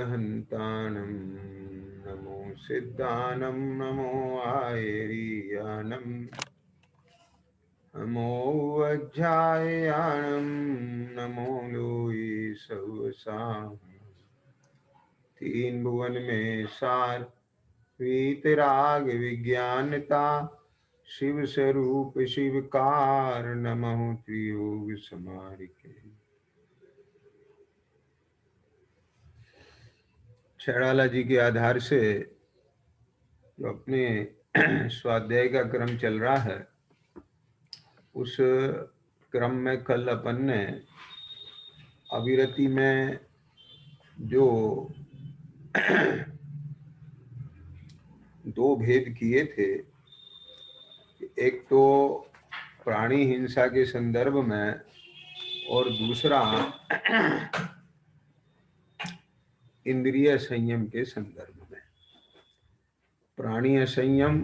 हन्तानं नमो सिद्धानं नमो आयर्यानं नमो वज्राययानं नमो लोये सहसां तीन भुवन में सार वीतराग विज्ञानता शिव स्वरूप शिवकार नमः त्रियोग समारिके। छैड़ाला जी के आधार से जो अपने स्वाध्याय का क्रम चल रहा है, उस क्रम में कल अपन ने अविरति में जो दो भेद किए थे, एक तो प्राणी हिंसा के संदर्भ में और दूसरा इंद्रिय संयम के संदर्भ में। प्राणीय संयम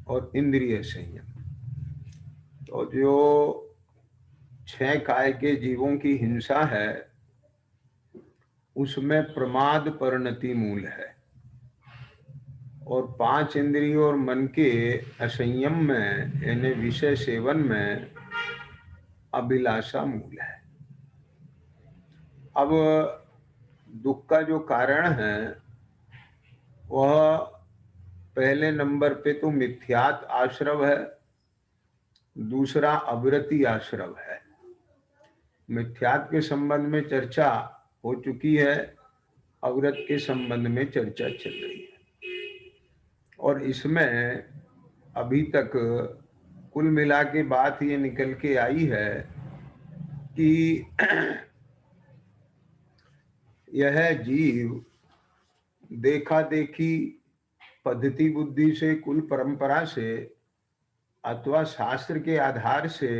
और इंद्रिय संयम, तो जो 6 काय के जीवों की हिंसा है उसमें प्रमाद परिणति मूल है, और 5 इंद्रियों और मन के असंयम में यानी विषय सेवन में अभिलाषा मूल है। अब दुख का जो कारण है वह पहले नंबर पे तो मिथ्यात आश्रव है, दूसरा अविरति आश्रव है। मिथ्यात के संबंध में चर्चा हो चुकी है, अविरत के संबंध में चर्चा चल रही है, और इसमें अभी तक कुल मिला के बात ये निकल के आई है कि यह जीव देखा देखी पद्धति बुद्धि से, कुल परंपरा से अथवा शास्त्र के आधार से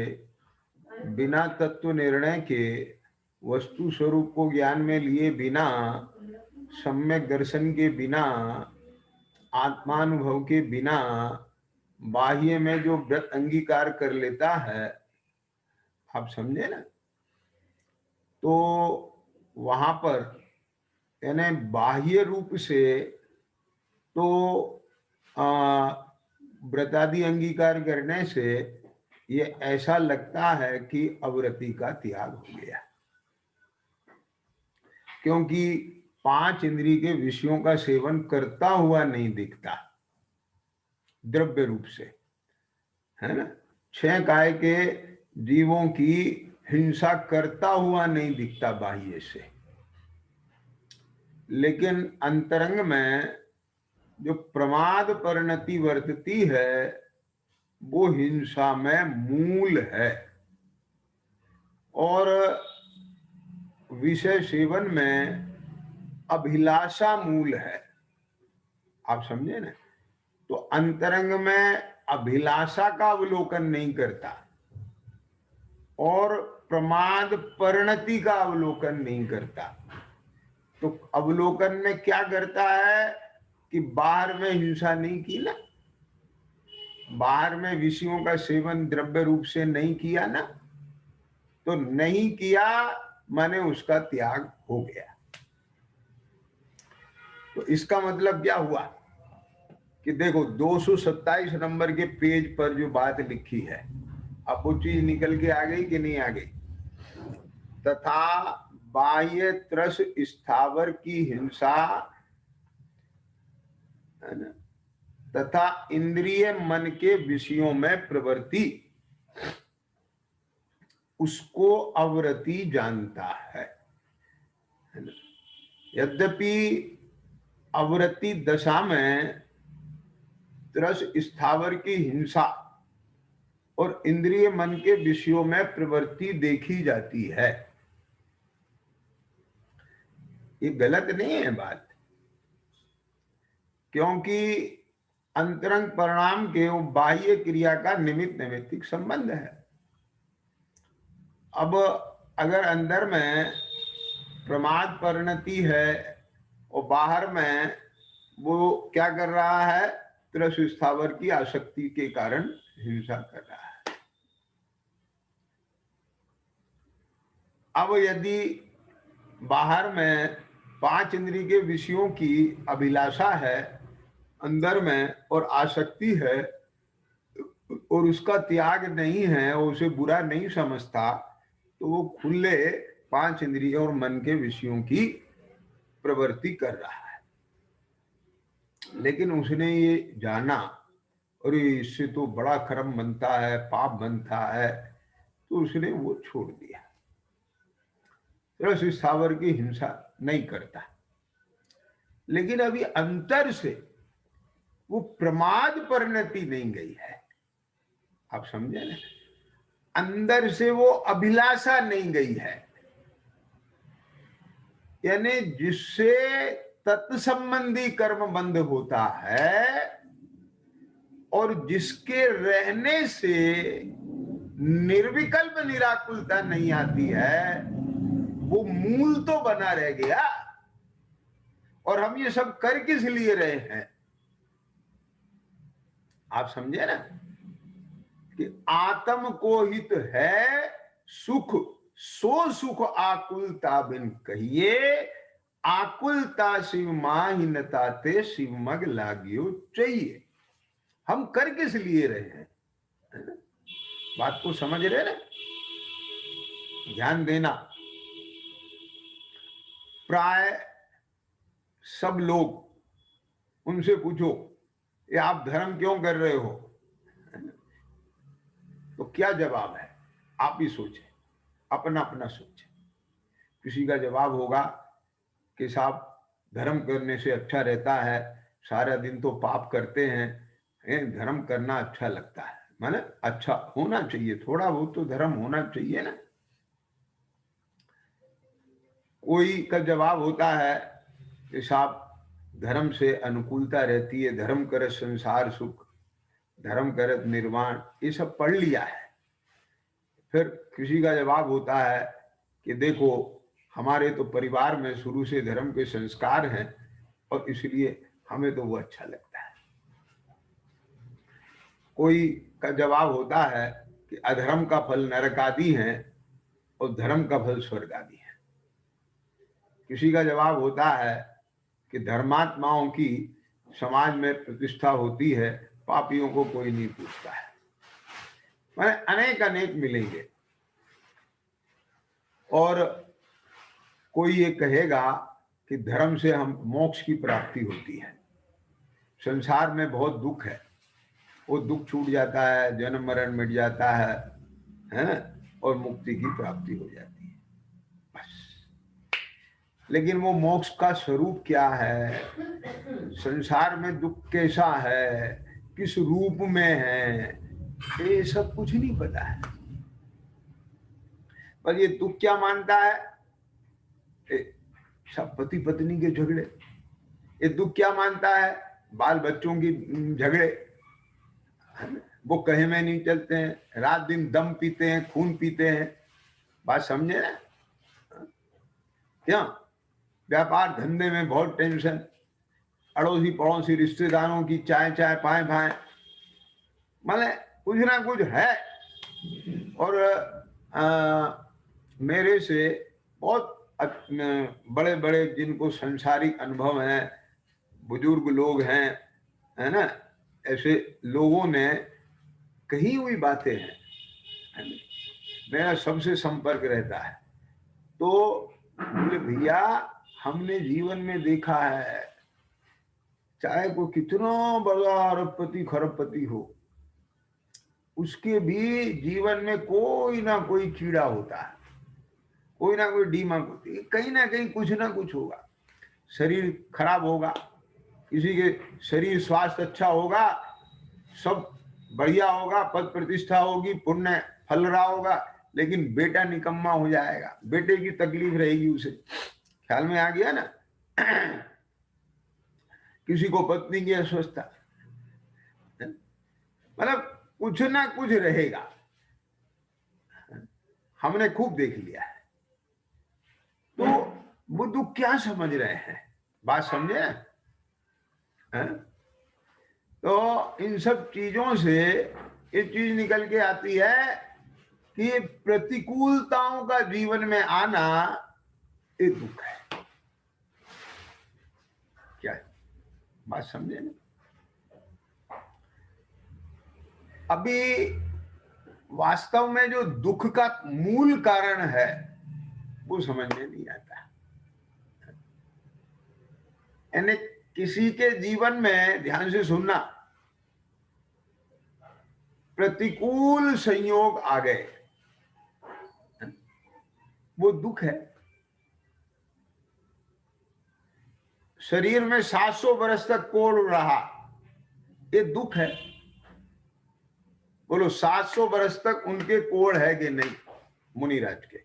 बिना तत्व निर्णय के, वस्तु स्वरूप को ज्ञान में लिए बिना, सम्यक दर्शन के बिना, आत्मानुभव के बिना बाह्य में जो व्रत अंगीकार कर लेता है, आप समझे ना, तो वहां पर यानी बाह्य रूप से तो व्रतादि अंगीकार करने से ये ऐसा लगता है कि अविरति का त्याग हो गया, क्योंकि 5 इंद्रिय के विषयों का सेवन करता हुआ नहीं दिखता द्रव्य रूप से, है ना। 6 काय के जीवों की हिंसा करता हुआ नहीं दिखता बाह्य से, लेकिन अंतरंग में जो प्रमाद परिणति वर्तती है वो हिंसा में मूल है, और विषय सेवन में अभिलाषा मूल है। आप समझे ना, तो अंतरंग में अभिलाषा का अवलोकन नहीं करता और प्रमाद परिणति का अवलोकन नहीं करता, तो अवलोकन में क्या करता है कि बाहर में हिंसा नहीं की ना, बाहर में विषयों का सेवन द्रव्य रूप से नहीं किया ना, तो नहीं किया माने उसका त्याग हो गया। तो इसका मतलब क्या हुआ कि देखो 227 नंबर के पेज पर जो बात लिखी है, अब वो चीज निकल के आ गई कि नहीं आ गई। तथा बाह्य त्रस स्थावर की हिंसा, है ना, तथा इंद्रिय मन के विषयों में प्रवृत्ति, उसको अवरति जानता है ना। यद्यपि अवरति दशा में त्रस स्थावर की हिंसा और इंद्रिय मन के विषयों में प्रवृत्ति देखी जाती है, ये गलत नहीं है बात, क्योंकि अंतरंग परिणाम के बाह्य क्रिया का निमित्त नैमित्तिक संबंध है। अब अगर अंदर में प्रमाद परिणति है और बाहर में वो क्या कर रहा है, त्रस स्थावर की आसक्ति के कारण हिंसा कर रहा है। अब यदि बाहर में पांच इंद्रिय के विषयों की अभिलाषा है अंदर में और आसक्ति है और उसका त्याग नहीं है और उसे बुरा नहीं समझता, तो वो खुले पांच इंद्रिय और मन के विषयों की प्रवृत्ति कर रहा है। लेकिन उसने ये जाना और इससे तो बड़ा कर्म बनता है, पाप बनता है, तो उसने वो छोड़ दिया। रस स्थावर की हिंसा नहीं करता। लेकिन अभी अंतर से वो प्रमाद परिणति नहीं गई है। आप समझे ना, अंदर से वो अभिलाषा नहीं गई है। यानी जिससे तत्संबंधी कर्म बंद होता है और जिसके रहने से निर्विकल्प निराकुलता नहीं आती है, वो मूल तो बना रह गया। और हम ये सब कर किस लिए रहे हैं? आप समझे ना कि आत्म को हित है सुख, सो सुख आकुलता बिन कहिए, आकुलता शिव माहिनता ते शिव मग लागियो चाहिए। हम कर किस लिए रहे हैं? बात को समझ रहे ना? ध्यान देना। प्राय सब लोग, उनसे पूछो ये आप धर्म क्यों कर रहे हो, तो क्या जवाब है? आप ही सोचें, अपना अपना सोचें। किसी का जवाब होगा कि साहब धर्म करने से अच्छा रहता है, सारा दिन तो पाप करते हैं, धर्म करना अच्छा लगता है। माने अच्छा होना चाहिए, थोड़ा बहुत तो धर्म होना चाहिए ना। कोई का जवाब होता है कि साहब धर्म से अनुकूलता रहती है, धर्म करे संसार सुख, धर्म करत निर्वाण, ये सब पढ़ लिया है। फिर किसी का जवाब होता है कि देखो हमारे तो परिवार में शुरू से धर्म के संस्कार हैं और इसलिए हमें तो वो अच्छा लगता है। कोई का जवाब होता है कि अधर्म का फल नरक आदि है और धर्म का फल स्वर्ग आदि है। किसी का जवाब होता है कि धर्मात्माओं की समाज में प्रतिष्ठा होती है, पापियों को कोई नहीं पूछता है। मैंने अनेक अनेक मिलेंगे। और कोई ये कहेगा कि धर्म से हम मोक्ष की प्राप्ति होती है, संसार में बहुत दुख है, वो दुख छूट जाता है, जन्म मरण मिट जाता है और मुक्ति की प्राप्ति हो जाती है, बस। लेकिन वो मोक्ष का स्वरूप क्या है, संसार में दुख कैसा है, किस रूप में है, ये सब कुछ नहीं पता है। पर ये दुख क्या मानता है? सब पति पत्नी के झगड़े। ये दुख क्या मानता है? बाल बच्चों की झगड़े, वो कहे में नहीं चलते हैं, रात दिन दम पीते हैं, खून पीते हैं। बात समझे ना? क्या व्यापार धंधे में बहुत टेंशन, अड़ोसी पड़ोसी रिश्तेदारों की चाय चाय पाए भाए, माने कुछ ना कुछ है। और मेरे से बहुत बड़े बड़े जिनको संसारिक अनुभव है, बुजुर्ग लोग हैं, है ना, ऐसे लोगों ने कही हुई बातें हैं, मेरा सबसे संपर्क रहता है। तो बोले भैया हमने जीवन में देखा है, चाहे कोई कितना बड़ा अरबपति खरबपति हो, उसके भी जीवन में कोई ना कोई कीड़ा होता है, कोई ना कोई डीमक होती है, कहीं ना कहीं कुछ ना कुछ होगा। शरीर खराब होगा, किसी के शरीर स्वास्थ्य अच्छा होगा, सब बढ़िया होगा, पद प्रतिष्ठा होगी, पुण्य फल रहा होगा, लेकिन बेटा निकम्मा हो जाएगा, बेटे की तकलीफ रहेगी उसे। ख्याल में आ गया ना? किसी को पत्नी की अस्वस्थता, मतलब कुछ ना कुछ रहेगा। हमने खूब देख लिया है। तो वो दुख क्या समझ रहे हैं? बात समझे ना? तो इन सब चीजों से ये चीज निकल के आती है कि प्रतिकूलताओं का जीवन में आना ये दुख है। क्या है, बात समझे ना? अभी वास्तव में जो दुख का मूल कारण है वो समझ में नहीं आता। यानी किसी के जीवन में, ध्यान से सुनना, प्रतिकूल संयोग आ गए, वो दुख है। शरीर में 700 वर्ष तक कोढ़ रहा, ये दुख है। बोलो 700 वर्ष तक उनके कोढ़ है कि नहीं? मुनिराज के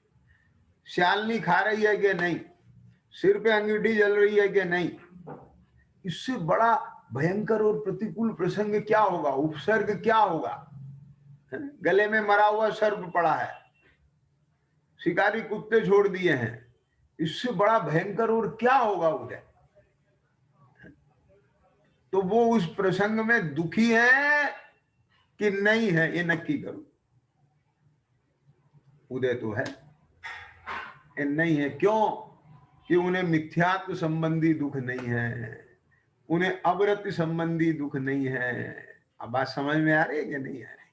श्यालनी खा रही है कि नहीं? सिर पे अंगीठी जल रही है कि नहीं? इससे बड़ा भयंकर और प्रतिकूल प्रसंग क्या होगा? उपसर्ग क्या होगा? गले में मरा हुआ सर्प पड़ा है, शिकारी कुत्ते छोड़ दिए हैं, इससे बड़ा भयंकर और क्या होगा उदय? तो वो उस प्रसंग में दुखी है कि नहीं है, ये नक्की करो। उदय तो है, ये नहीं है। क्यों? कि उन्हें मिथ्यात्व संबंधी दुख नहीं है, उन्हें अवरति संबंधी दुख नहीं है। अब बात समझ में आ रही है कि नहीं आ रही?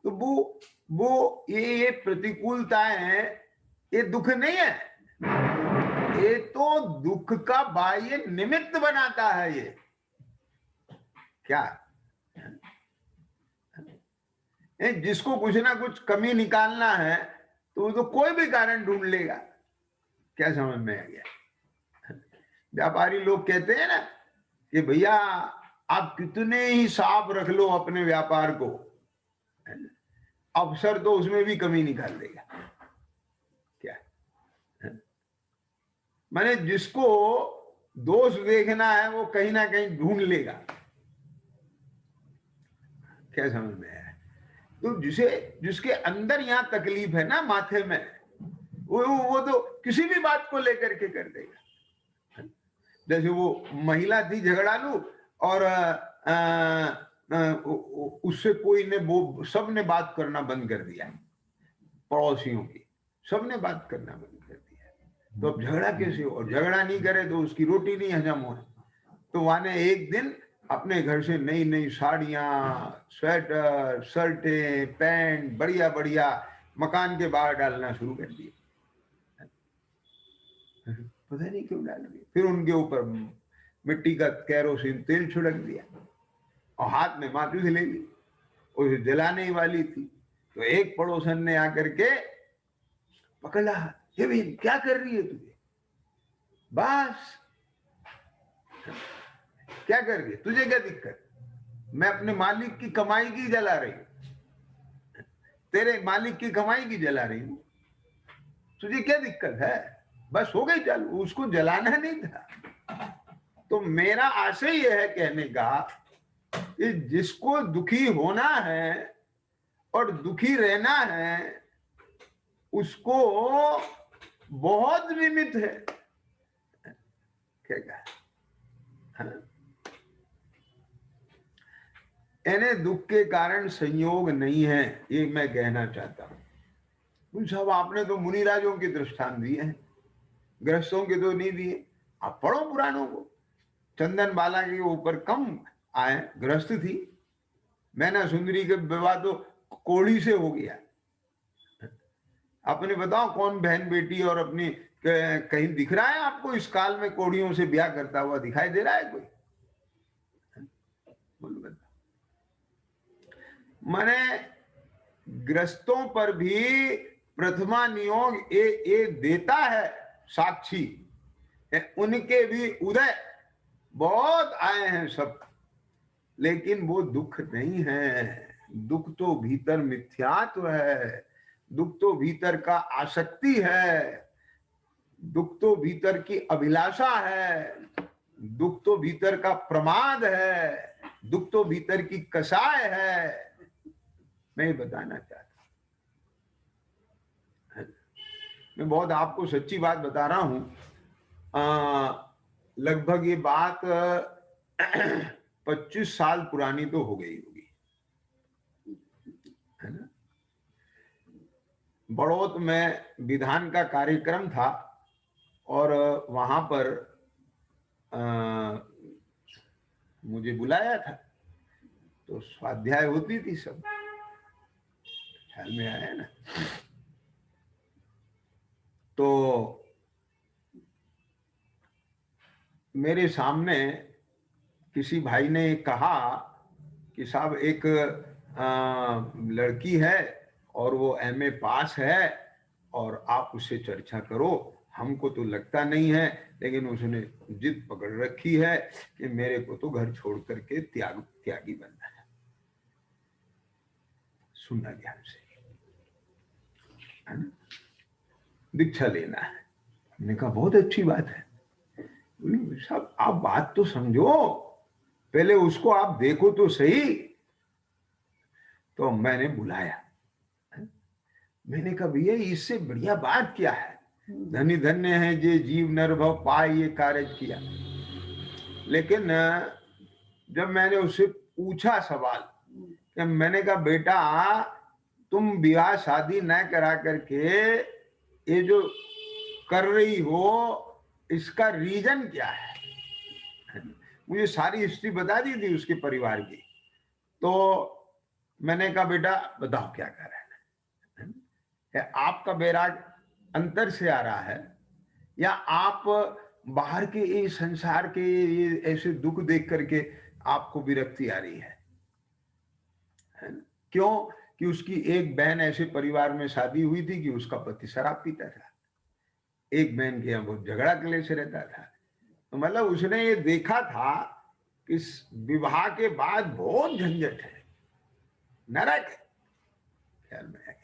तो वो ये प्रतिकूलताएं, ये दुख नहीं है, ये तो दुख का बाह्य निमित्त बनाता है। ये क्या? जिसको कुछ ना कुछ कमी निकालना है तो वो तो कोई भी कारण ढूंढ लेगा। क्या समझ में आ गया? व्यापारी लोग कहते हैं ना कि भैया आप कितने ही साफ रख लो अपने व्यापार को, अफसर तो उसमें भी कमी निकाल देगा। क्या? माने जिसको दोष देखना है वो कहीं ना कहीं ढूंढ लेगा। क्या समझ में आया? तो जिसके अंदर यहाँ तकलीफ है ना, माथे में, वो तो किसी भी बात को लेकर के कर देगा। जैसे वो महिला थी झगड़ालू, और उससे कोई ने, वो सब ने बात करना बंद कर दिया, पड़ोसियों की सबने बात करना बंद कर दिया। तो अब झगड़ा कैसे हो? और झगड़ा नहीं करे तो उसकी रोटी नहीं हजम हो। तो वहां एक दिन अपने घर से नई नई साड़ियां, स्वेटर, शर्टें, पैंट बढ़िया बढ़िया मकान के बाहर डालना शुरू कर दिए। पता नहीं क्यों डाल दिए। फिर उनके ऊपर मिट्टी का केरोसिन तेल छिड़क दिया और हाथ में माचिस ले ली, उसे जलाने वाली थी। तो एक पड़ोसन ने आकर के पकड़ा, ये भी क्या कर रही है तुझे? बस क्या कर रही है? तुझे क्या दिक्कत? मैं अपने मालिक की कमाई की जला रही हूं, तेरे मालिक की कमाई की जला रही हूं, तुझे क्या दिक्कत है? बस हो गई चालू, उसको जलाना नहीं था। तो मेरा आशय यह है कहने का कि जिसको दुखी होना है और दुखी रहना है उसको बहुत निमित्त है। क्या कहा? यानी दुख के कारण संयोग नहीं है, ये मैं कहना चाहता हूं। साहब आपने तो मुनिराजों के दृष्टांत दिए हैं, गृहस्थों के तो नहीं दिए। आप पढ़ो पुराणों को। चंदन बाला के ऊपर कम आए, गृहस्थ थी। मैना सुंदरी के विवाह तो कोढ़ी से हो गया। अपने बताओ कौन बहन बेटी और अपनी कहीं दिख रहा है आपको इस काल में कोढ़ियों से ब्याह करता हुआ दिखाई दे रहा है कोई? बोलो बताओ। माने ग्रस्तों पर भी प्रथमा नियोग ये देता है साक्षी। उनके भी उदय बहुत आए हैं सब, लेकिन वो दुख नहीं है। दुख तो भीतर मिथ्यात्व है, दुख तो भीतर का आसक्ति है, दुख तो भीतर की अभिलाषा है, दुख तो भीतर का प्रमाद है, दुख तो भीतर की कसाय है। मैं ये बताना चाहता हूं। मैं बहुत आपको सच्ची बात बता रहा हूं। लगभग ये बात 25 साल पुरानी तो हो गई होगी, है ना। बड़ौत में विधान का कार्यक्रम था और वहां पर मुझे बुलाया था, तो स्वाध्याय होती थी सब, ख्याल में आया ना। तो मेरे सामने किसी भाई ने कहा कि साहब एक लड़की है और वो एमए पास है और आप उससे चर्चा करो। हमको तो लगता नहीं है, लेकिन उसने जिद पकड़ रखी है कि मेरे को तो घर छोड़ करके त्यागी बनना है। सुनना ध्यान से, है ना? दीक्षा लेना है। हमने कहा बहुत अच्छी बात है। साहब आप बात तो समझो, पहले उसको आप देखो तो सही। तो मैंने बुलाया, मैंने कहा भैया इससे बढ़िया बात क्या है, धनी धन्य है जे जीव नर भव पाए ये कार्य किया। लेकिन जब मैंने उससे पूछा सवाल कि मैंने कहा बेटा तुम विवाह शादी न करा करके ये जो कर रही हो इसका रीजन क्या है? मुझे सारी हिस्ट्री बता दी थी उसके परिवार की। तो मैंने कहा बेटा बताओ क्या कारण है, आपका बैराग अंतर से आ रहा है या आप बाहर के ये संसार के ये ऐसे दुख देख करके आपको विरक्ति आ रही है ना? क्यों कि उसकी एक बहन ऐसे परिवार में शादी हुई थी कि उसका पति शराब पीता था, एक बहन के यहाँ बहुत झगड़ा क्लेश रहता था। तो मतलब उसने ये देखा था कि इस विवाह के बाद बहुत झंझट है, नरक है। ख्याल में आ गया?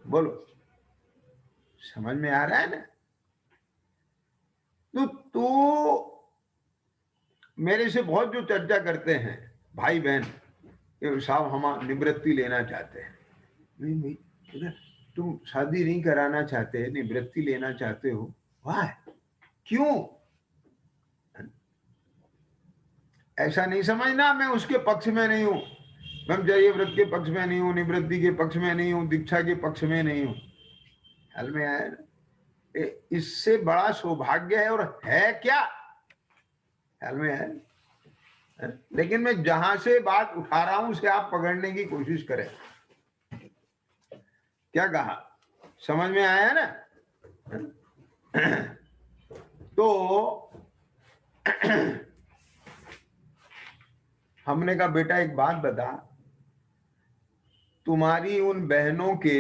बोलो, समझ में आ रहा है ना? तो मेरे से बहुत जो चर्चा करते हैं भाई बहन कि साहब हम निवृत्ति लेना चाहते हैं। नहीं भाई, तुम शादी नहीं कराना चाहते, निवृत्ति लेना चाहते हो, वाह क्यों? ऐसा नहीं समझना मैं उसके पक्ष में नहीं हूं, ब्रह्मचर्य व्रत के पक्ष में नहीं हूं, निवृत्ति के पक्ष में नहीं हूं, दीक्षा के पक्ष में नहीं हूं। ख्याल में आया ना? इससे बड़ा सौभाग्य है और है क्या? ख्याल में है? लेकिन मैं जहां से बात उठा रहा हूं उसे आप पकड़ने की कोशिश करें। क्या कहा, समझ में आया ना? तो हमने कहा बेटा एक बात बता, तुम्हारी उन बहनों के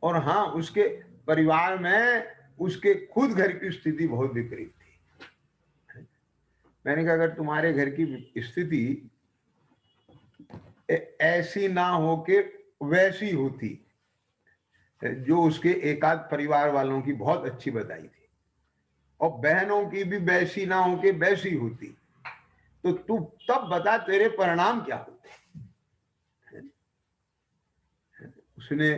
और हाँ उसके परिवार में उसके खुद घर की स्थिति बहुत विपरीत थी। मैंने कहा अगर तुम्हारे घर की स्थिति ऐसी ना हो के वैसी होती जो उसके एकाध परिवार वालों की बहुत अच्छी बताई थी, और बहनों की भी वैसी ना हो के वैसी होती, तो तू तब बता तेरे परिणाम क्या होते। उसने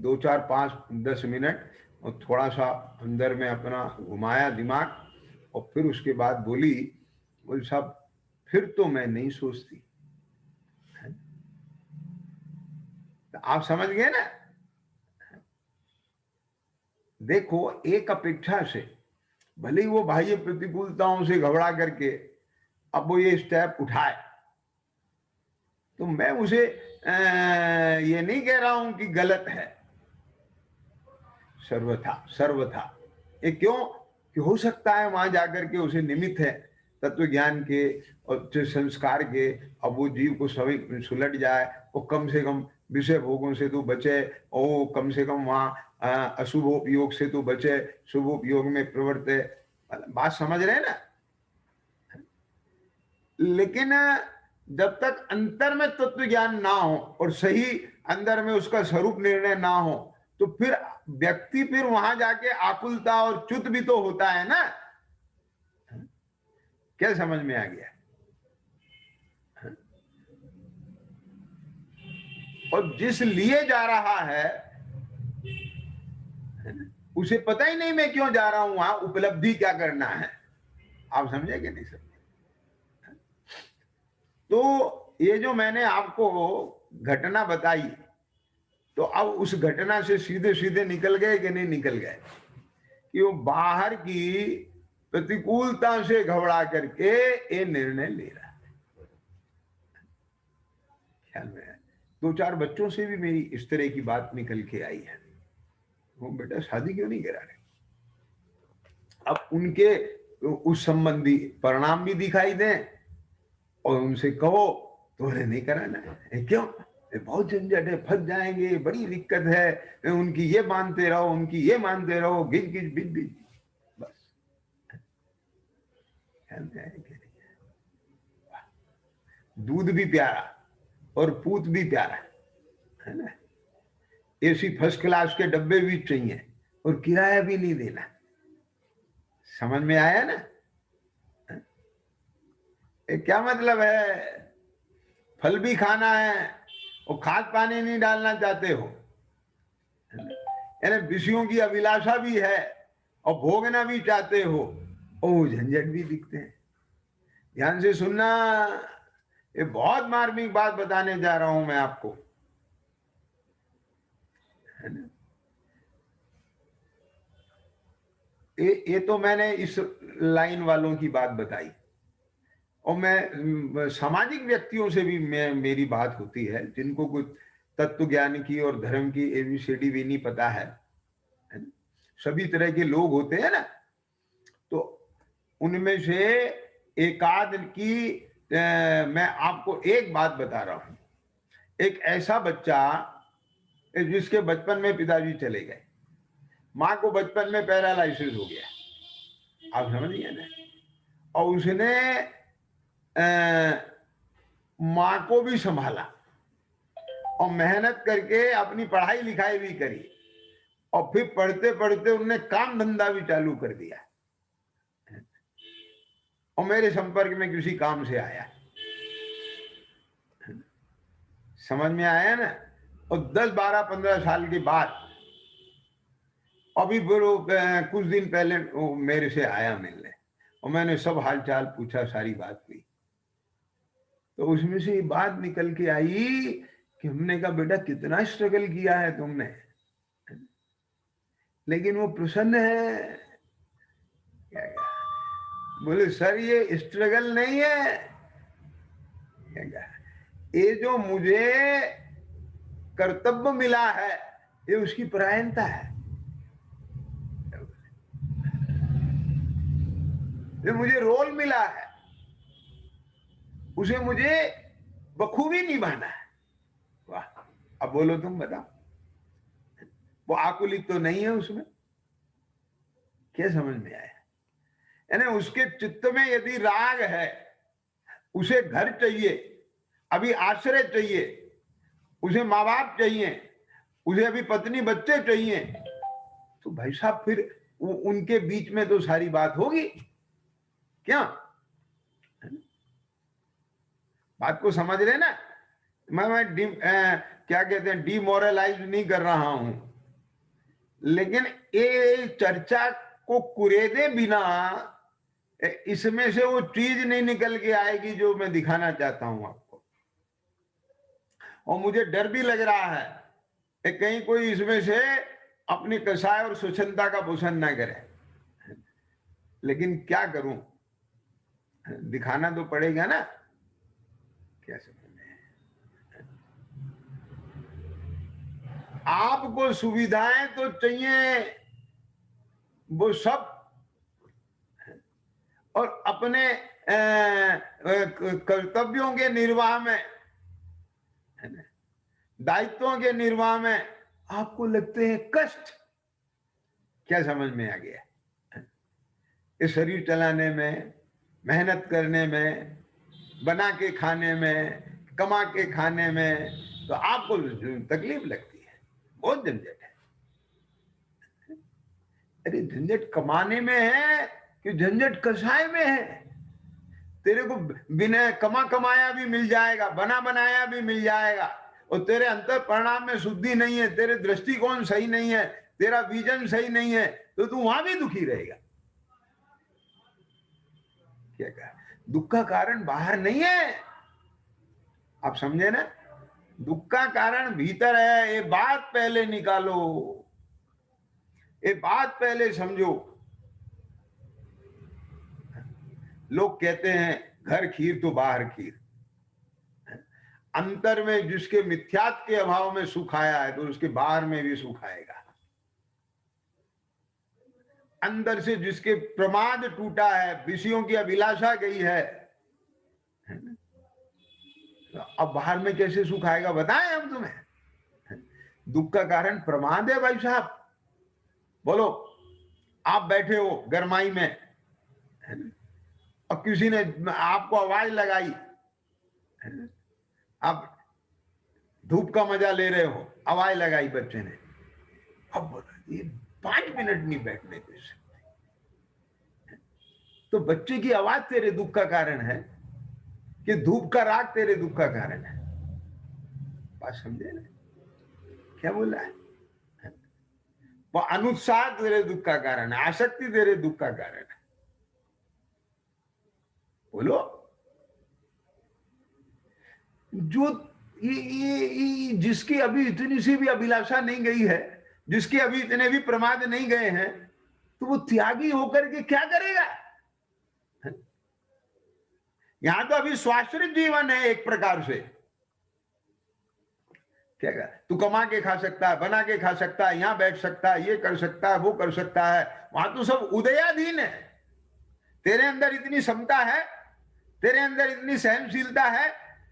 2 4 5 10 मिनट और थोड़ा सा अंदर में अपना घुमाया दिमाग, और फिर उसके बाद बोली साहब फिर तो मैं नहीं सोचती। आप समझ गए ना? देखो एक अपेक्षा से भले ही वो बाह्य प्रतिकूलताओं से घबरा करके अब वो ये स्टेप उठाए, तो मैं उसे ये नहीं कह रहा हूं कि गलत है, सर्वथा सर्वथा। ये क्यों कि हो सकता है वहां जाकर के उसे निमित्त है तत्व ज्ञान के और संस्कार के, अब वो जीव को सभी सुलट जाए, वो कम से कम विषय भोगों से तो बचे, और कम से कम वहां अशुभोपयोग से तो बचे, शुभोपयोग में प्रवर्ते। बात समझ रहे हैं ना? लेकिन जब तक अंतर में तत्व ज्ञान ना हो और सही अंदर में उसका स्वरूप निर्णय ना हो, तो फिर व्यक्ति फिर वहां जाके आकुलता और च्युत भी तो होता है ना। क्या समझ में आ गया? और जिस लिए जा रहा है उसे पता ही नहीं मैं क्यों जा रहा हूं वहां, उपलब्धि क्या करना है। आप समझे कि नहीं समझे? तो ये जो मैंने आपको घटना बताई, तो अब उस घटना से सीधे सीधे निकल गए कि नहीं निकल गए कि वो बाहर की प्रतिकूलता से घबरा करके ये निर्णय ले रहा है। ख्याल में है। 2-4 बच्चों से भी मेरी इस तरह की बात निकल के आई है, वो बेटा शादी क्यों नहीं करा रहे? अब उनके उस संबंधी परिणाम भी दिखाई दें और उनसे कहो तो नहीं कराना है। क्यों? बहुत झंझट है, फंस जाएंगे, बड़ी दिक्कत है, उनकी ये मानते रहो, उनकी ये मानते रहो, गिज गिज बिज बिज, बस। दूध भी प्यारा और पूत भी प्यारा है ना। एसी फर्स्ट क्लास के डब्बे भी चाहिए और किराया भी नहीं देना। समझ में आया ना? क्या मतलब है? फल भी खाना है और खाद पानी नहीं डालना चाहते हो, यानी विषयों की अभिलाषा भी है और भोगना भी चाहते हो, और झंझट भी दिखते हैं। ध्यान से सुनना, ये बहुत मार्मिक बात बताने जा रहा हूं मैं आपको, है ना। ये तो मैंने इस लाइन वालों की बात बताई, और मैं सामाजिक व्यक्तियों से भी मेरी बात होती है जिनको कुछ तत्व ज्ञान की और धर्म की एबीसीडी भी नहीं पता है ना? सभी तरह के लोग होते हैं ना, तो उनमें से एकाध की मैं आपको एक बात बता रहा हूं। एक ऐसा बच्चा जिसके बचपन में पिताजी चले गए, माँ को बचपन में पैरालाइसिस हो गया, आप समझिए ना, और उसने माँ को भी संभाला और मेहनत करके अपनी पढ़ाई लिखाई भी करी, और फिर पढ़ते पढ़ते उन्होंने काम धंधा भी चालू कर दिया और मेरे संपर्क में किसी काम से आया। समझ में आया ना? और 10, 12, 15 साल के बाद अभी कुछ दिन पहले वो मेरे से आया मिलने, और मैंने सब हालचाल पूछा, सारी बात हुई, तो उसमें से ये बात निकल के आई कि हमने कहा बेटा कितना स्ट्रगल किया है तुमने, लेकिन वो प्रसन्न है। क्या कहा? बोले सर ये स्ट्रगल नहीं है, क्या कहा, ये जो मुझे कर्तव्य मिला है ये उसकी परायणता है, ये मुझे रोल मिला है, उसे मुझे बखूबी निभाना है। वाह, अब बोलो तुम बताओ, वो आकुलित तो नहीं है उसमें? क्या समझ में आया? यानी उसके चित्त में यदि राग है, उसे घर चाहिए, अभी आश्रय चाहिए, उसे माँ बाप चाहिए, उसे अभी पत्नी बच्चे चाहिए, तो भाई साहब फिर उनके बीच में तो सारी बात होगी क्या? बात को समझ रहे ना? मैं क्या कहते हैं, डिमोरलाइज नहीं कर रहा हूं, लेकिन ये चर्चा को कुरेदे बिना इसमें से वो चीज नहीं निकल के आएगी जो मैं दिखाना चाहता हूं आपको। और मुझे डर भी लग रहा है कि कहीं कोई इसमें से अपनी कसाय और स्वच्छंदता का पोषण ना करे, लेकिन क्या करूं, दिखाना तो पड़ेगा ना। क्या समझ में? आपको सुविधाएं तो चाहिए, वो सब, और अपने कर्तव्यों के निर्वाह में, दायित्वों के निर्वाह में आपको लगते हैं कष्ट। क्या समझ में आ गया? इस शरीर चलाने में, मेहनत करने में, बना के खाने में, कमा के खाने में तो आपको तकलीफ लगती है, बहुत झंझट है। अरे झंझट कमाने में है कि झंझट कसाय में है? तेरे को बिना कमाया भी मिल जाएगा, बना बनाया भी मिल जाएगा, और तेरे अंतर परिणाम में शुद्धि नहीं है, तेरे दृष्टिकोण सही नहीं है, तेरा विजन सही नहीं है, तो तू वहां भी दुखी रहेगा। क्या कहा? दुख का कारण बाहर नहीं है, आप समझे ना? दुख का कारण भीतर है, ये बात पहले निकालो, ये बात पहले समझो। लोग कहते हैं घर खीर तो बाहर खीर। अंतर में जिसके मिथ्यात्व के अभाव में सुख आया है तो उसके बाहर में भी सुख आएगा। अंदर से जिसके प्रमाद टूटा है, विषयों की अभिलाषा गई है, तो अब बाहर में कैसे सुख आएगा बताएं हम तुम्हें। दुख का कारण प्रमाद है भाई साहब। बोलो, आप बैठे हो गरमाई में और किसी ने आपको आवाज लगाई, आप धूप का मजा ले रहे हो, आवाज लगाई बच्चे ने, अब बोलो ये 5 मिनट नहीं बैठने दे सकते। तो बच्चे की आवाज तेरे दुख का कारण है कि धूप का राग तेरे दुख का कारण है? बात समझे ना क्या बोला है? वो अनुत्साह तेरे दुख का कारण है, आसक्ति तेरे दुख का कारण है। बोलो, जो ये जिसकी अभी इतनी सी भी अभिलाषा नहीं गई है, जिसके अभी इतने भी प्रमाद नहीं गए हैं, तो वो त्यागी होकर के क्या करेगा? यहां तो अभी स्वाश्रित जीवन है एक प्रकार से। क्या कर, तू कमा के खा सकता है, बना के खा सकता है, यहां बैठ सकता है, ये कर सकता है, वो कर सकता है। वहां तो सब उदयाधीन है। तेरे अंदर इतनी क्षमता है, तेरे अंदर इतनी सहनशीलता है,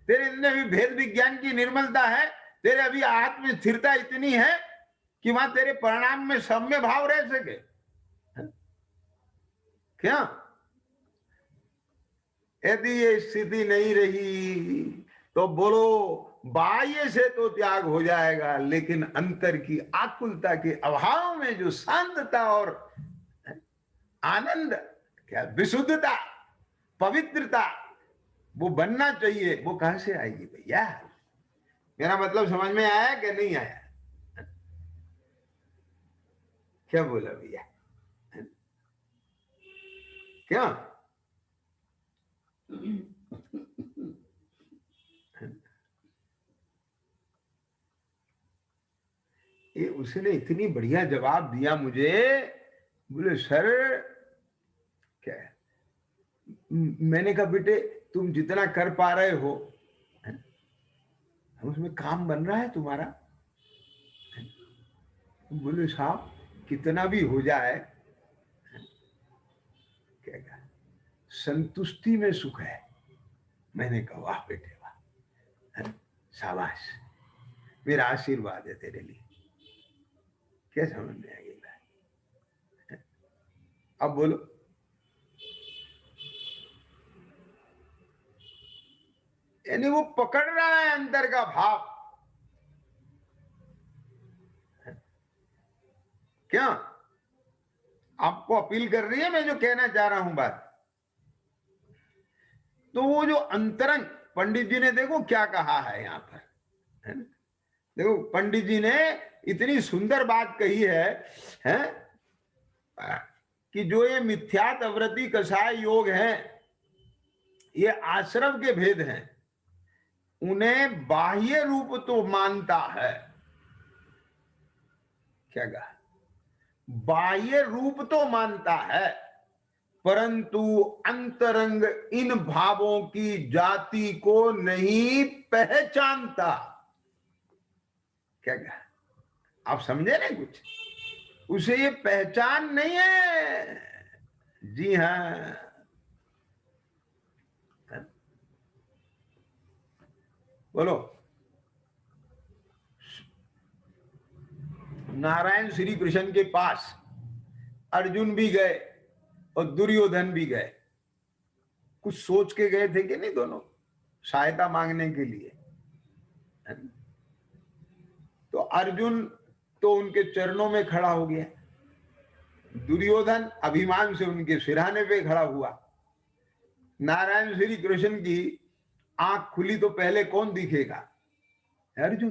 तेरे अंदर भी भेद विज्ञान की निर्मलता है, तेरे अभी आत्म स्थिरता इतनी है कि वहां तेरे परिणाम में सौम्य भाव रह सके। क्या यदि ये स्थिति नहीं रही तो बोलो बाह्य से तो त्याग हो जाएगा, लेकिन अंतर की आकुलता के अभाव में जो शांतता और आनंद, क्या विशुद्धता, पवित्रता वो बनना चाहिए, वो कहां से आएगी भैया? मेरा मतलब समझ में आया कि नहीं आया? क्या बोला भैया? क्या ये उसने इतनी बढ़िया जवाब दिया मुझे। बोले सर क्या है? मैंने कहा बेटे तुम जितना कर पा रहे हो उसमें काम बन रहा है तुम्हारा। बोले साहब कितना भी हो जाए, क्या कहा, संतुष्टि में सुख है। मैंने कहा वाह बेटे वाह, शाबाश, मेरा आशीर्वाद है तेरे लिए। क्या समझ में आ गई? अब बोलो, यानी वो पकड़ रहा है अंदर का भाव। क्या आपको अपील कर रही है मैं जो कहना चाह रहा हूं बात? तो वो जो अंतरंग, पंडित जी ने देखो क्या कहा है यहां पर, है ना? देखो पंडित जी ने इतनी सुंदर बात कही है कि जो ये मिथ्यात अवृत्ति कषाय योग है, ये आश्रम के भेद हैं, उन्हें बाह्य रूप तो मानता है। क्या कहा? बाह्य रूप तो मानता है, परंतु अंतरंग इन भावों की जाति को नहीं पहचानता। क्या कहा? आप समझे ना कुछ? उसे ये पहचान नहीं है। जी हाँ, बोलो। नारायण श्री कृष्ण के पास अर्जुन भी गए और दुर्योधन भी गए। कुछ सोच के गए थे कि नहीं दोनों, सहायता मांगने के लिए। तो अर्जुन तो उनके चरणों में खड़ा हो गया, दुर्योधन अभिमान से उनके सिरहाने पे खड़ा हुआ। नारायण श्री कृष्ण की आंख खुली तो पहले कौन दिखेगा? अर्जुन।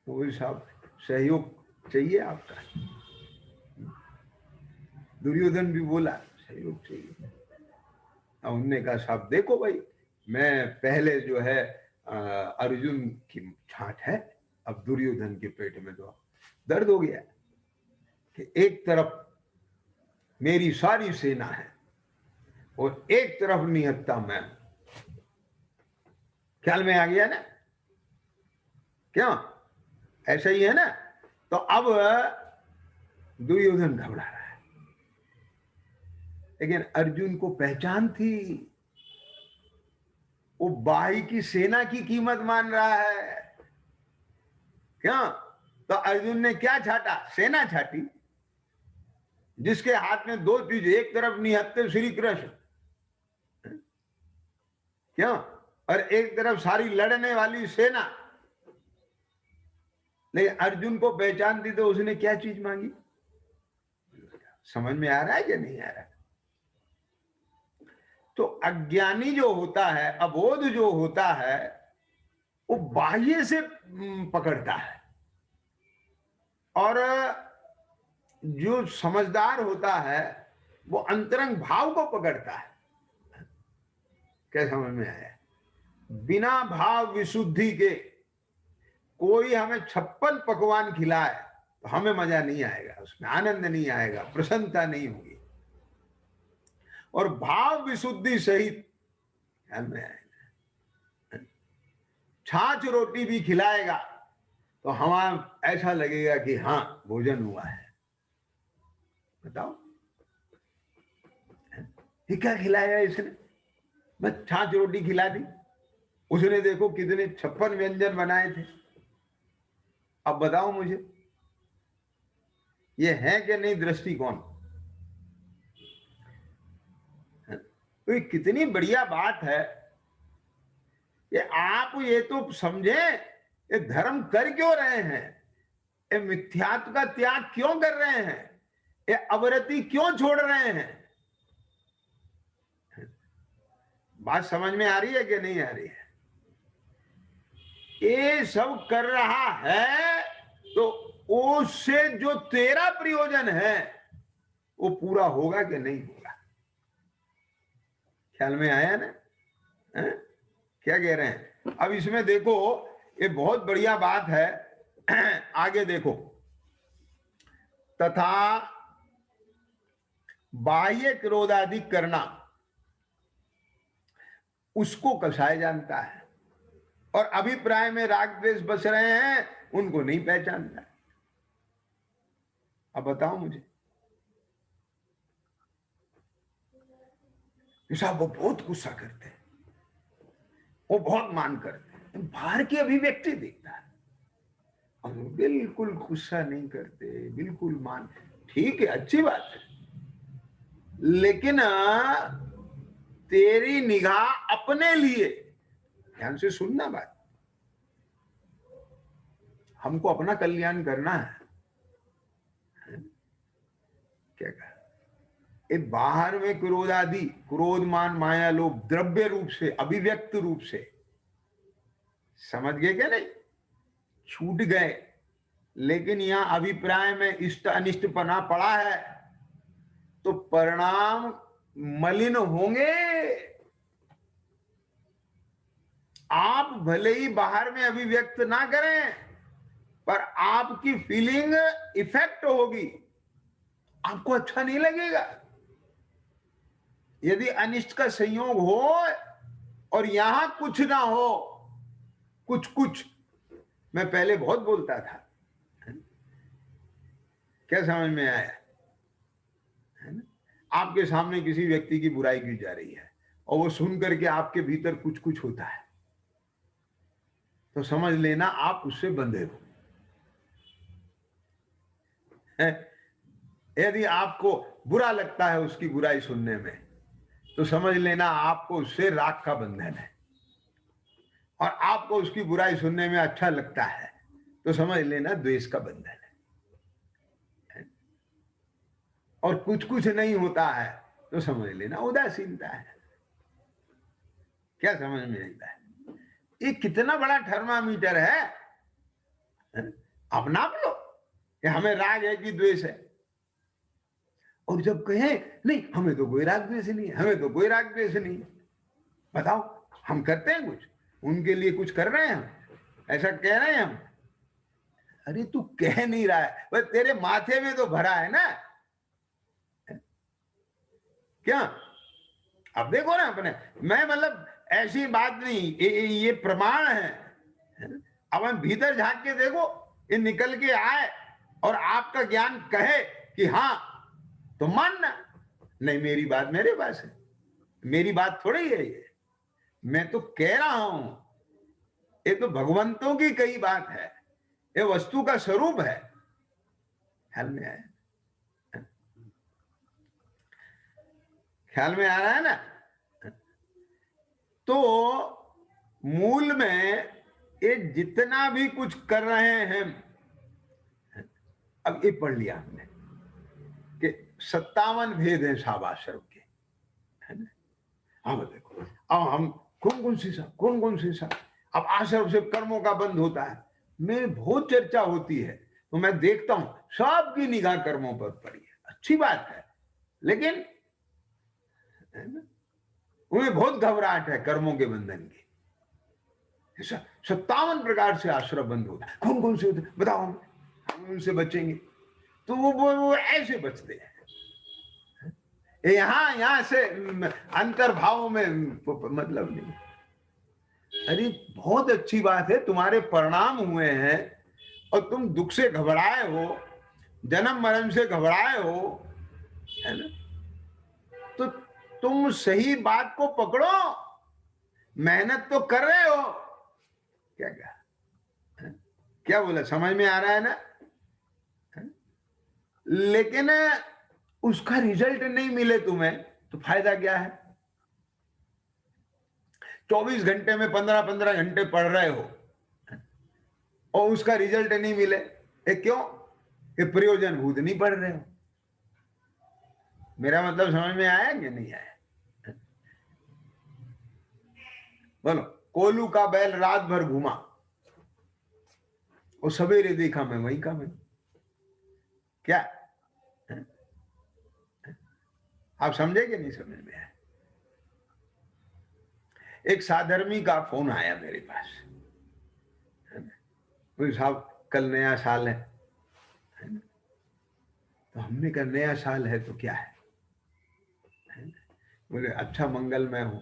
तो साहब सहयोग चाहिए आपका। दुर्योधन भी बोला सहयोग चाहिए। अब उनने कहा साहब देखो भाई, मैं पहले जो है अर्जुन की छांट है, अब दुर्योधन के पेट में तो दर्द हो गया कि एक तरफ मेरी सारी सेना है और एक तरफ निहत्ता मैं। ख्याल में आ गया ना? क्यों? ऐसा ही है ना? तो अब दुर्योधन घबरा रहा है, लेकिन अर्जुन को पहचान थी। वो बाई की सेना की कीमत मान रहा है। क्यों? तो अर्जुन ने क्या छाटा? सेना छाटी, जिसके हाथ में दो चीज, एक तरफ निहत्ते श्री कृष्ण, क्यों, और एक तरफ सारी लड़ने वाली सेना। लेकिन अर्जुन को पहचान थी, तो उसने क्या चीज मांगी? समझ में आ रहा है कि नहीं आ रहा है? तो अज्ञानी जो होता है, अबोध जो होता है, वो बाह्य से पकड़ता है, और जो समझदार होता है वो अंतरंग भाव को पकड़ता है। क्या समझ में आया? बिना भाव विशुद्धि के कोई हमें 56 पकवान खिलाए तो हमें मजा नहीं आएगा, उसमें आनंद नहीं आएगा, प्रसन्नता नहीं होगी। और भाव विशुद्धि सहित हमें छाछ रोटी भी खिलाएगा तो हमारा ऐसा लगेगा कि हाँ भोजन हुआ है। बताओ, ये क्या खिलाया इसने? बस छाछ रोटी खिला दी। उसने देखो कितने 56 व्यंजन बनाए थे। अब बताओ मुझे, ये है कि नहीं दृष्टिकोण? तो ये कितनी बढ़िया बात है कि आप ये तो समझे, ये धर्म कर क्यों रहे हैं, ये मिथ्यात्व का त्याग क्यों कर रहे हैं, ये अवरति क्यों छोड़ रहे हैं। बात समझ में आ रही है कि नहीं आ रही है? ये सब कर रहा है तो उससे जो तेरा प्रयोजन है वो पूरा होगा कि नहीं होगा? ख्याल में आया ना? है? क्या कह रहे हैं? अब इसमें देखो, ये बहुत बढ़िया बात है। आगे देखो, तथा बाह्य क्रोधादि करना उसको कसाय जानता है, और अभिप्राय में राग द्वेष बस रहे हैं उनको नहीं पहचानता। अब बताओ मुझे, साहब वो बहुत गुस्सा करते हैं, वो बहुत मान करते हैं, बाहर की अभिव्यक्ति देखता है और बिल्कुल गुस्सा नहीं करते, बिल्कुल मान। ठीक है, अच्छी बात है, लेकिन तेरी निगाह अपने लिए, ध्यान से सुनना बात, हमको अपना कल्याण करना है। क्या कहा? ये बाहर में क्रोध आदि, क्रोध मान माया लोभ द्रव्य रूप से, अभिव्यक्त रूप से, समझ गए क्या नहीं? छूट गए, लेकिन यहां अभिप्राय में इष्ट अनिष्ट पना पड़ा है, तो परिणाम मलिन होंगे। आप भले ही बाहर में अभिव्यक्त ना करें, पर आपकी फीलिंग इफेक्ट होगी, आपको अच्छा नहीं लगेगा। यदि अनिष्ट का संयोग हो और यहां कुछ ना हो, कुछ कुछ, मैं पहले बहुत बोलता था, क्या समझ में आया? है ना? आपके सामने किसी व्यक्ति की बुराई की जा रही है और वो सुन करके आपके भीतर कुछ कुछ होता है, तो समझ लेना आप उससे बंधे हो। यदि आपको बुरा लगता है उसकी बुराई सुनने में, तो समझ लेना आपको उससे राग का बंधन है। और आपको उसकी बुराई सुनने में अच्छा लगता है, तो समझ लेना द्वेष का बंधन है। और कुछ कुछ नहीं होता है तो समझ लेना उदासीनता है। क्या समझ में आता है? ये कितना बड़ा थर्मामीटर है। अपना आप लो कि हमें राग है कि द्वेष है, और जब कहें नहीं हमें तो कोई राग द्वेष नहीं है, हमें तो कोई राग द्वेष नहीं है, बताओ हम करते हैं कुछ, उनके लिए कुछ कर रहे हैं हम, ऐसा कह रहे हैं हम? अरे तू कह नहीं रहा है, बस तेरे माथे में तो भरा है ना। क्या अब देखो ना अपने, मैं मतलब ऐसी बात नहीं, ये प्रमाण है। अब हम भीतर झांक के देखो, ये निकल के आए और आपका ज्ञान कहे कि हाँ, तो मानना। नहीं, मेरी बात मेरे पास है, मेरी बात थोड़ी है ये, मैं तो कह रहा हूं, ये तो भगवंतों की कई बात है, ये वस्तु का स्वरूप है। ख्याल में आया? ख्याल में आ रहा है ना? तो मूल में ये जितना भी कुछ कर रहे हैं, अब ये पढ़ लिया हमने कि 57 भेद हैं शाबाश्रम के, है ना? अब देखो, अब हम कौन कौन सी सा, अब आश्रम से कर्मों का बंद होता है, में बहुत चर्चा होती है, तो मैं देखता हूं सबकी निगाह कर्मों पर पड़ी है, अच्छी बात है, लेकिन उन्हें बहुत घबराहट है कर्मों के बंधन की। 57 प्रकार से आश्रम बंद होता है, कौन से होते बताओ, हम उनसे बचेंगे। तो वो ऐसे बचते हैं, यहां से अंतर्भाव में मतलब नहीं। अरे बहुत अच्छी बात है, तुम्हारे परिणाम हुए हैं और तुम दुख से घबराए हो, जन्म मरण से घबराए हो, है ना? तो तुम सही बात को पकड़ो, मेहनत तो कर रहे हो। क्या कहा, क्या बोला, समझ में आ रहा है ना? लेकिन उसका रिजल्ट नहीं मिले तुम्हें तो फायदा क्या है? 24 घंटे में 15-15 घंटे पढ़ रहे हो और उसका रिजल्ट नहीं मिले, क्यों? कि प्रयोजन भूत नहीं पढ़ रहे हो। मेरा मतलब समझ में आया कि नहीं आया? बोलो, कोलू का बैल रात भर घूमा, वो सवेरे देखा मैं वही का मैं, क्या आप समझे कि नहीं समझ में आया? एक साधर्मी का फोन आया मेरे पास, बोले साहब कल नया साल है ना? तो हमने कहा नया साल है तो क्या है? बोले अच्छा मंगलमय हो।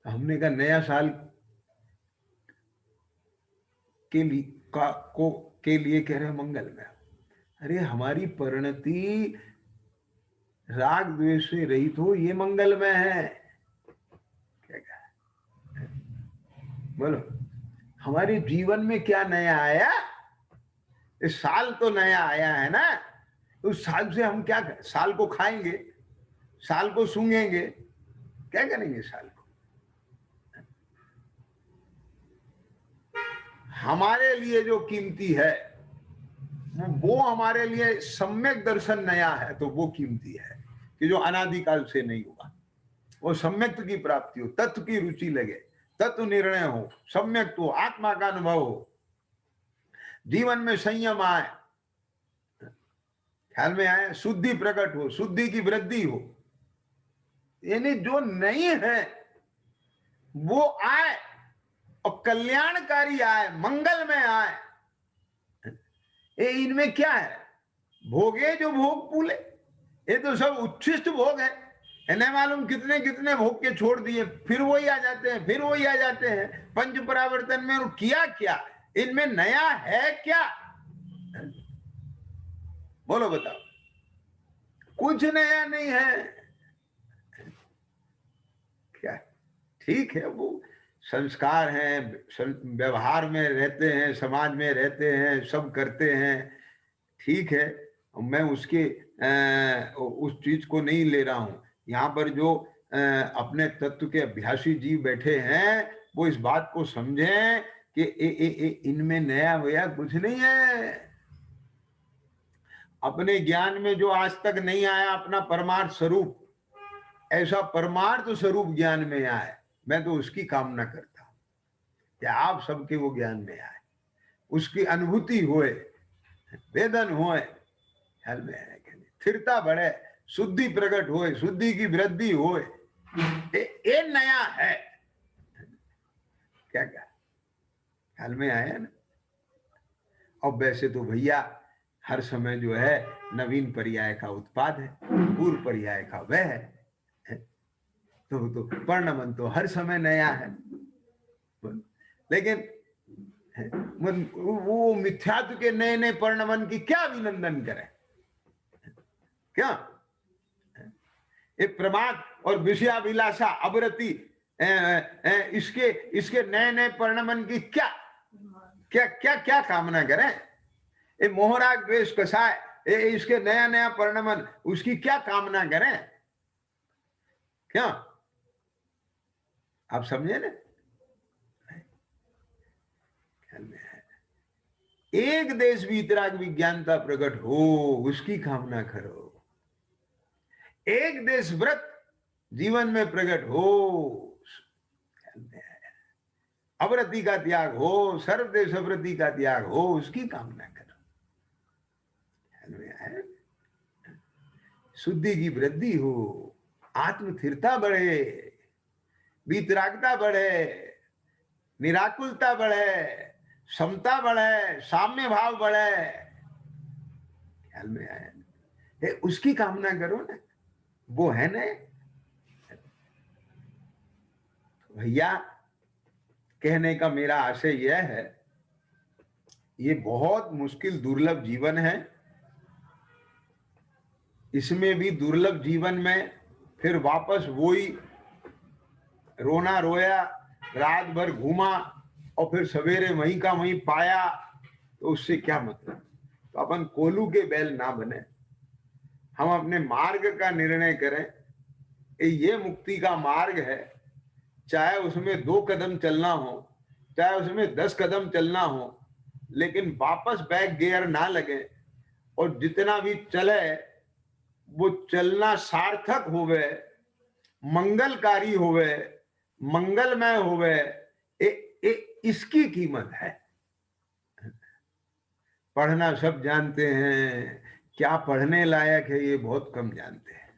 तो हमने कहा नया साल के लिए के लिए कह रहे मंगलमय हो। अरे हमारी परिणति राग द्वेष से रहित हो, ये मंगलमय है। क्या कहा? बोलो, हमारे जीवन में क्या नया आया? इस साल तो नया आया है ना, उस साल से हम क्या करें? साल को खाएंगे, साल को सूंघेंगे, क्या करेंगे साल को? हमारे लिए जो कीमती है वो हमारे लिए सम्यक दर्शन नया है, तो वो कीमती है कि जो अनादिकाल से नहीं हुआ। वो सम्यक की प्राप्ति हो, तत्व की रुचि लगे, तत्व निर्णय हो, सम्यक हो, आत्मा का अनुभव हो, जीवन में संयम आए, ख्याल में आए, शुद्धि प्रकट हो, शुद्धि की वृद्धि हो, यानी जो नहीं है वो आए और कल्याणकारी आए, मंगल में आए। ये इनमें क्या है? भोगे जो भोग पूले, ये तो सब उच्छिष्ट भोग है, इन्हें मालूम कितने कितने भोग के छोड़ दिए, फिर वही आ जाते हैं, फिर वही आ जाते हैं पंच परावर्तन में। किया क्या इनमें नया है? क्या बोलो बताओ? कुछ नया नहीं है। क्या? ठीक है, वो संस्कार हैं, व्यवहार में रहते हैं, समाज में रहते हैं, सब करते हैं, ठीक है, मैं उसके उस चीज को नहीं ले रहा हूं। यहाँ पर जो अपने तत्व के अभ्यासी जीव बैठे हैं वो इस बात को समझें कि इनमें नया हुआ कुछ नहीं है। अपने ज्ञान में जो आज तक नहीं आया अपना परमार्थ स्वरूप, ऐसा परमार्थ स्वरूप ज्ञान में आए, मैं तो उसकी कामना करता हूं कि आप सबके वो ज्ञान में आए, उसकी अनुभूति होए, वेदन होए, ख्याल में आए, स्थिरता बढ़े, शुद्धि प्रकट होए, शुद्धि की वृद्धि होए, ये नया है। क्या क्या ख्याल में आया ना? और वैसे तो भैया हर समय जो है नवीन पर्याय का उत्पाद है, पूर्व पर्याय का वह है। तो पर्णमन तो हर समय नया है, लेकिन वो मिथ्यात्व के नए नए पर्णमन की क्या अभिनंदन करें? क्या ये प्रमाद और विषयाभिलाषा अवरति इसके इसके नए नए पर्णमन की क्या क्या क्या क्या कामना करें? ये मोहराग द्वेष कसाय, इसके नया नया पर्णमन, उसकी क्या कामना करें? क्या आप समझे ना? एक देश वीतराग विज्ञानता प्रकट हो, उसकी कामना करो। एक देश व्रत जीवन में प्रकट हो, अवरति का त्याग हो, सर्वदेश अवरति का त्याग हो, उसकी कामना करो। शुद्धि की वृद्धि हो, आत्म स्थिरता बढ़े, वीतरागता बढ़े, निराकुलता बढ़े, समता बढ़े, साम्य भाव बढ़े, ख्याल में आया? उसकी कामना करो ना, वो है ना। भैया कहने का मेरा आशय यह है, ये बहुत मुश्किल दुर्लभ जीवन है। इसमें भी दुर्लभ जीवन में फिर वापस वही रोना रोया, रात भर घूमा और फिर सवेरे वहीं का वहीं पाया, तो उससे क्या मतलब? तो अपन कोलू के बैल ना बने, हम अपने मार्ग का निर्णय करें। ये मुक्ति का मार्ग है, चाहे उसमें 2 कदम चलना हो, चाहे उसमें 10 कदम चलना हो, लेकिन वापस बैक गियर ना लगे, और जितना भी चले वो चलना सार्थक होवे, मंगलकारी होवे, मंगलमय होवे। इसकी कीमत है। पढ़ना सब जानते हैं, क्या पढ़ने लायक है ये बहुत कम जानते हैं।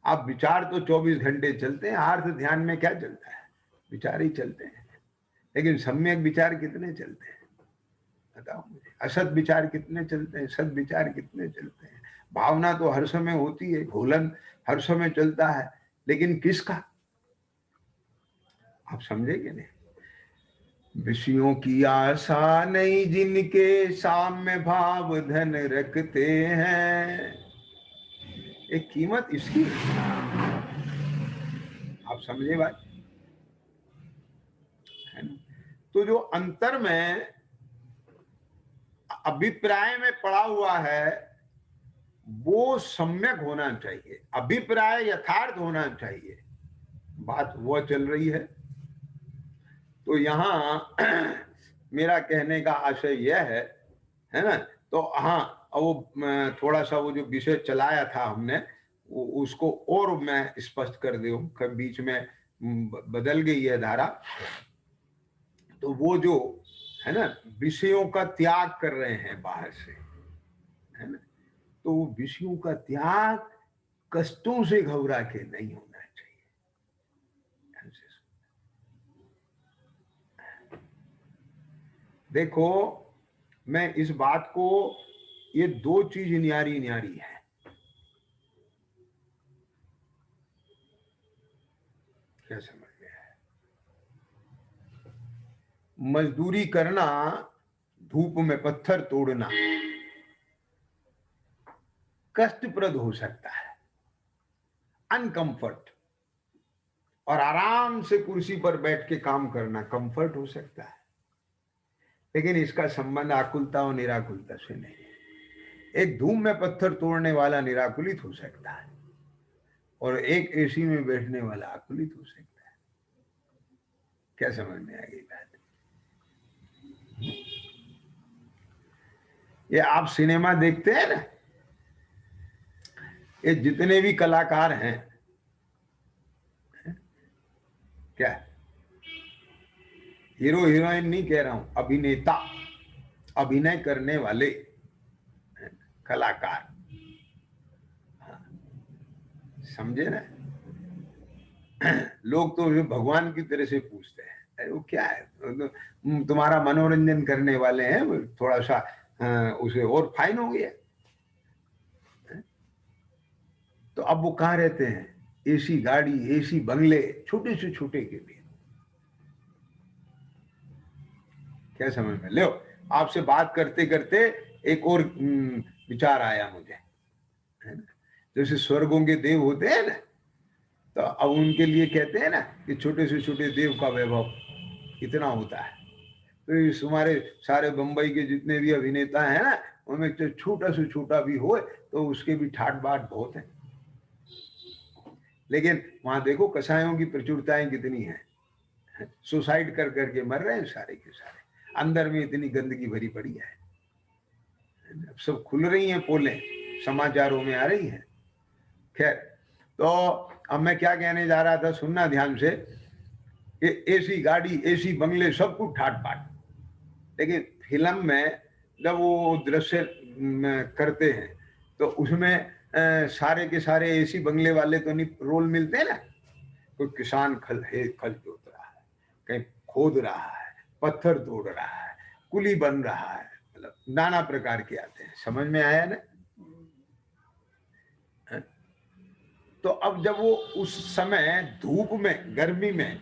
अब विचार तो 24 घंटे चलते हैं, अर्थ ध्यान में क्या चलता है? विचार ही चलते हैं, लेकिन सम्यक विचार कितने चलते हैं बताओ मुझे? असत विचार कितने चलते हैं? सद विचार कितने चलते हैं? भावना तो हर समय होती है, घोलन हर समय चलता है, लेकिन किसका? आप समझेंगे नहीं? विषयों की आशा नहीं जिनके साम्य भाव धन रखते हैं, एक कीमत इसकी। आप समझे बात है ना? तो जो अंतर में अभिप्राय में पड़ा हुआ है वो सम्यक होना चाहिए, अभिप्राय यथार्थ होना चाहिए। बात वो चल रही है। तो यहाँ मेरा कहने का आशय यह है ना? तो हाँ, वो थोड़ा सा वो जो विषय चलाया था हमने, उसको और मैं स्पष्ट कर दूं, कभी बीच में बदल गई है धारा। तो वो जो है ना, विषयों का त्याग कर रहे हैं बाहर से, है ना? तो विषयों का त्याग कष्टों से घबरा के नहीं होना चाहिए। देखो, मैं इस बात को, ये 2 चीज न्यारी न्यारी है। क्या समझ में है? मजदूरी करना, धूप में पत्थर तोड़ना कष्टप्रद हो सकता है, अनकंफर्ट, और आराम से कुर्सी पर बैठ के काम करना कंफर्ट हो सकता है। लेकिन इसका संबंध आकुलता और निराकुलता से नहीं है। एक धूप में पत्थर तोड़ने वाला निराकुलित हो सकता है, और एक एसी में बैठने वाला आकुलित हो सकता है। क्या समझ में आ गई बात? ये आप सिनेमा देखते हैं ना, ये जितने भी कलाकार हैं, क्या हीरो हीरोइन नहीं कह रहा हूं, अभिनेता, अभिनय करने वाले कलाकार, समझे ना? लोग तो भगवान की तरह से पूछते हैं, अरे वो क्या है, तुम्हारा मनोरंजन करने वाले हैं, थोड़ा सा उसे और फाइन हो गया। तो अब वो कहाँ रहते हैं? एसी गाड़ी, एसी बंगले, छोटे से छोटे के लिए। क्या समझ में? लो, आपसे बात करते करते एक और विचार आया मुझे, है ना? जैसे स्वर्गों के देव होते हैं ना, तो अब उनके लिए कहते हैं ना कि छोटे से छोटे देव का वैभव इतना होता है। तो इस हमारे सारे बंबई के जितने भी अभिनेता हैं ना, उनमें तो छोटा से छोटा भी हो तो उसके भी ठाट बाट बहुत है। लेकिन वहां देखो कसायों की प्रचुरताएं कितनी है, सुसाइड कर करके मर रहे हैं सारे के सारे, अंदर में इतनी गंदगी भरी पड़ी है। सब खुल रही हैं पोलें, समाचारों में आ रही है। खैर, तो अब मैं क्या कहने जा रहा था, सुनना ध्यान से। एसी गाड़ी, एसी बंगले, सब कुछ ठाट बाट। लेकिन फिल्म में जब वो दृश्य करते हैं तो उसमें सारे के सारे एसी बंगले वाले तो नहीं रोल मिलते हैं ना। कोई किसान खल जोत रहा है, कहीं खोद रहा है, पत्थर तोड़ रहा है, कुली बन रहा है, मतलब नाना प्रकार के आते हैं। समझ में आया ना? तो अब जब वो उस समय धूप में, गर्मी में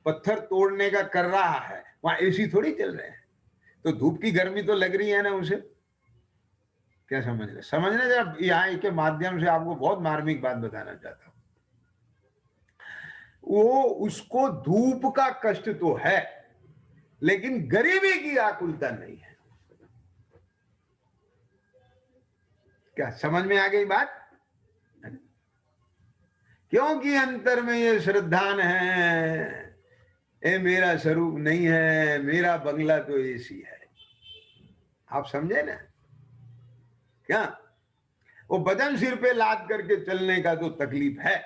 पत्थर तोड़ने का कर रहा है, वहां एसी थोड़ी चल रहे हैं, तो धूप की गर्मी तो लग रही है ना उसे। क्या समझ रहे? समझने जरा, यहाँ के माध्यम से आपको बहुत मार्मिक बात बताना चाहता हूं। वो उसको धूप का कष्ट तो है, लेकिन गरीबी की आकुलता नहीं है। क्या समझ में आ गई बात? क्योंकि अंतर में ये श्रद्धान है, ये मेरा स्वरूप नहीं है, मेरा बंगला तो एसी है। आप समझे ना? क्या वो बदन सिर पे लाद करके चलने का तो तकलीफ है,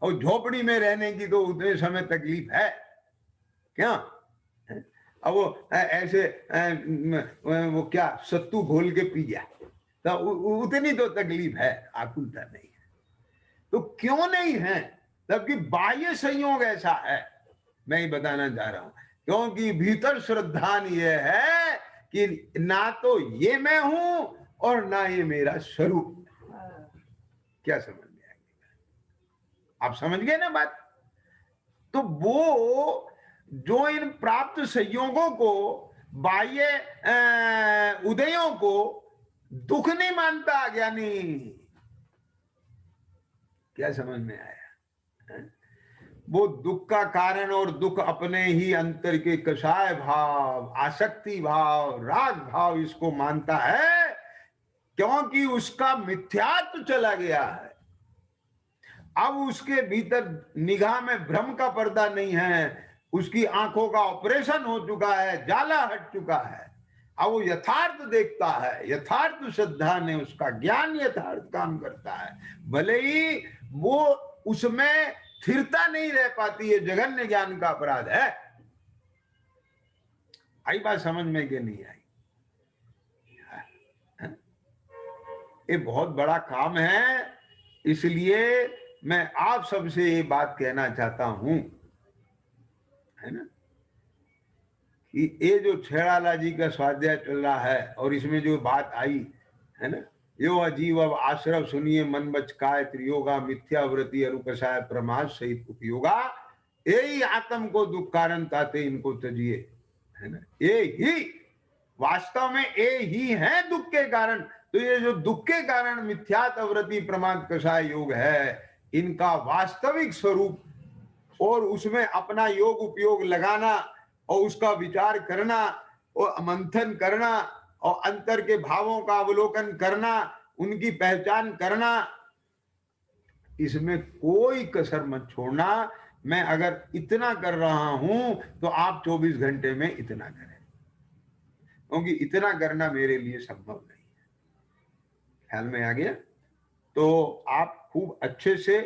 और झोपड़ी में रहने की तो उतने समय तकलीफ है। क्या अब वो ऐसे वो क्या सत्तू घोल के पी गया, तो उतनी तो तकलीफ है, आकुलता नहीं है। तो क्यों नहीं है? जबकि बाह्य संयोग ऐसा है। मैं ही बताना चाह रहा हूं, क्योंकि भीतर श्रद्धान ये है कि ना तो ये मैं हूं और ना ये मेरा स्वरूप। क्या समझ में आएगी? आप समझ गए ना बात? तो वो जो इन प्राप्त संयोगों को, बाह्य उदयों को दुख नहीं मानता अज्ञानी। क्या समझ में आया? वो दुख का कारण और दुख अपने ही अंतर के कषाय भाव, आसक्ति भाव, राग भाव इसको मानता है, क्योंकि उसका मिथ्यात्व चला गया है। अब उसके भीतर निगाह में भ्रम का पर्दा नहीं है, उसकी आंखों का ऑपरेशन हो चुका है, जाला हट चुका है। अब वो यथार्थ देखता है, यथार्थ श्रद्धा ने उसका ज्ञान यथार्थ काम करता है। भले ही वो उसमें स्थिरता नहीं रह पाती है, जघन्य ज्ञान का अपराध है। आई बात समझ में कि नहीं आई? ये बहुत बड़ा काम है। इसलिए मैं आप सबसे ये बात कहना चाहता हूं, है ना, कि ये जो छेड़ाला जी का स्वाध्याय चल रहा है और इसमें जो बात आई है ना, यो अजीव अब आश्रव सुनिए मन बचकाय त्रियोगा मिथ्यावृत्ति अरुकसाय प्रमाद सहित उपयोगा, यही आत्म को दुख कारण ताते इनको तजिए, है ना। ये ही वास्तव में ये ही है दुख के कारण। तो ये जो दुख के कारण मिथ्यात्वृत्ति प्रमाद कषाय योग है, इनका वास्तविक स्वरूप और उसमें अपना योग उपयोग लगाना और उसका विचार करना और मंथन करना और अंतर के भावों का अवलोकन करना, उनकी पहचान करना, इसमें कोई कसर मत छोड़ना। मैं अगर इतना कर रहा हूं तो आप 24 घंटे में इतना करें, क्योंकि इतना करना मेरे लिए संभव नहीं है। ख्याल में आ गया? तो आप खूब अच्छे से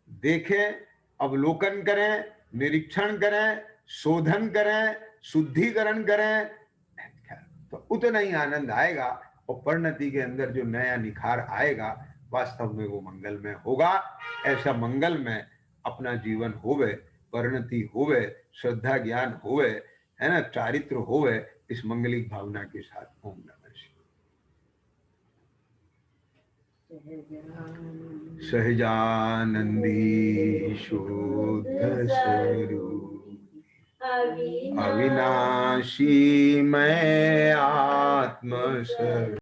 देखें, अवलोकन करें, निरीक्षण करें, शोधन करें, शुद्धिकरण करें, तो उतना ही आनंद आएगा और परिणति के अंदर जो नया निखार आएगा वास्तव में वो मंगलमय होगा। ऐसा मंगलमय अपना जीवन होवे, परिणति होवे, श्रद्धा ज्ञान होवे, है ना, चारित्र होवे, इस मंगलिक भावना के साथ ओम नमः शिवाय। सहजानंदी शुद्ध स्वरूप अविनाशी मैं आत्म स्वरूप